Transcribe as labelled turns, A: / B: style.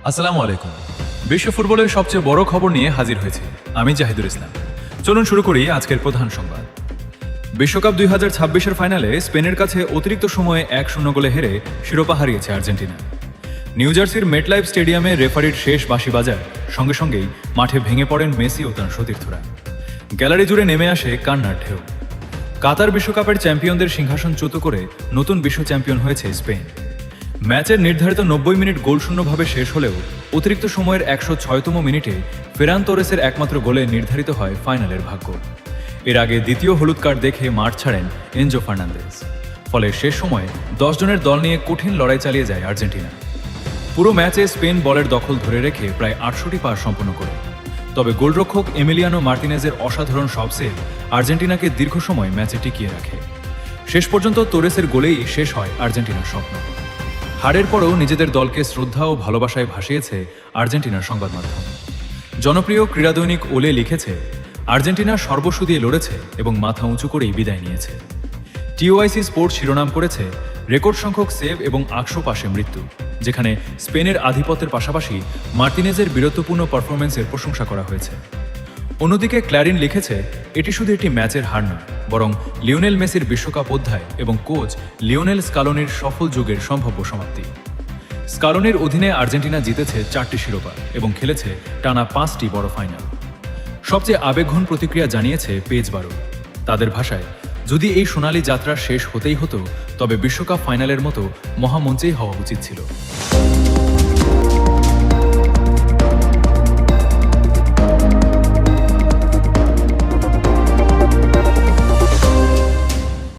A: আসসালামু আলাইকুম। বিশ্ব ফুটবলের সবচেয়ে বড় খবর নিয়ে হাজির হয়েছি আমি জাহিদুল ইসলাম। চলুন শুরু করি আজকের প্রধান সংবাদ। বিশ্বকাপ 2026-এর ফাইনালে স্পেনের কাছে অতিরিক্ত সময়ে 1-0 গোলে হেরে শিরোপা হারিয়েছে আর্জেন্টিনা। নিউ জার্সির মেটলাইফ স্টেডিয়ামে রেফারির শেষ বাঁশি বাজার সঙ্গে সঙ্গেই মাঠে ভেঙে পড়েন মেসি ও তার সতীর্থরা। গ্যালারি জুড়ে নেমে আসে কান্নার ঢেউ। কাতার বিশ্বকাপের চ্যাম্পিয়নদের সিংহাসন চ্যুত করে নতুন বিশ্ব চ্যাম্পিয়ন হয়েছে স্পেন। ম্যাচের নির্ধারিত 90 মিনিট গোলশূন্যভাবে শেষ হলেও অতিরিক্ত সময়ের 106তম মিনিটে ফেরান তোরেসের একমাত্র গোলে নির্ধারিত হয় ফাইনালের ভাগ্য। এর আগে দ্বিতীয় হলুদ কার্ড দেখে মাঠ ছাড়েন এনজো ফার্নান্দেজ। ফলে শেষ সময়ে 10 জনের দল নিয়ে কঠিন লড়াই চালিয়ে যায় আর্জেন্টিনা। পুরো ম্যাচে স্পেন বলের দখল ধরে রেখে প্রায় 68টি পাস সম্পন্ন করে। তবে গোলরক্ষক এমিলিয়ানো মার্তিনেজের অসাধারণ সব সেভ আর্জেন্টিনাকে দীর্ঘ সময় ম্যাচে টিকিয়ে রাখে। শেষ পর্যন্ত তোরেসের গোলেই শেষ হয় আর্জেন্টিনার স্বপ্ন। হারের পরও নিজেদের দলকে শ্রদ্ধা ও ভালোবাসায় ভাসিয়েছে আর্জেন্টিনার সংবাদ মাধ্যম। জনপ্রিয় ক্রীড়া দৈনিক ওলে লিখেছে, আর্জেন্টিনা সর্বস্ব দিয়ে লড়েছে এবং মাথা উঁচু করেই বিদায় নিয়েছে। টিওআইসি স্পোর্টস শিরোনাম করেছে, রেকর্ড সংখ্যক সেভ এবং 800 পাশে মৃত্যু, যেখানে স্পেনের আধিপত্যের পাশাপাশি মার্তিনেজের বীরত্বপূর্ণ পারফরমেন্সের প্রশংসা করা হয়েছে। অন্যদিকে ক্ল্যারিন লিখেছে, এটি শুধু একটি ম্যাচের হার নয়, বরং লিওনেল মেসির বিশ্বকাপ অধ্যায় এবং কোচ লিওনেল স্কালোনির সফল যুগের সম্ভাব্য সমাপ্তি। স্কালোনির অধীনে আর্জেন্টিনা জিতেছে 4টি শিরোপা এবং খেলেছে টানা 5টি বড় ফাইনাল। সবচেয়ে আবেগঘন প্রতিক্রিয়া জানিয়েছে পেজ 12। তাদের ভাষায়, যদি এই সোনালী যাত্রা শেষ হতেই হতো তবে বিশ্বকাপ ফাইনালের মতো মহামঞ্চেই হওয়া উচিত ছিল।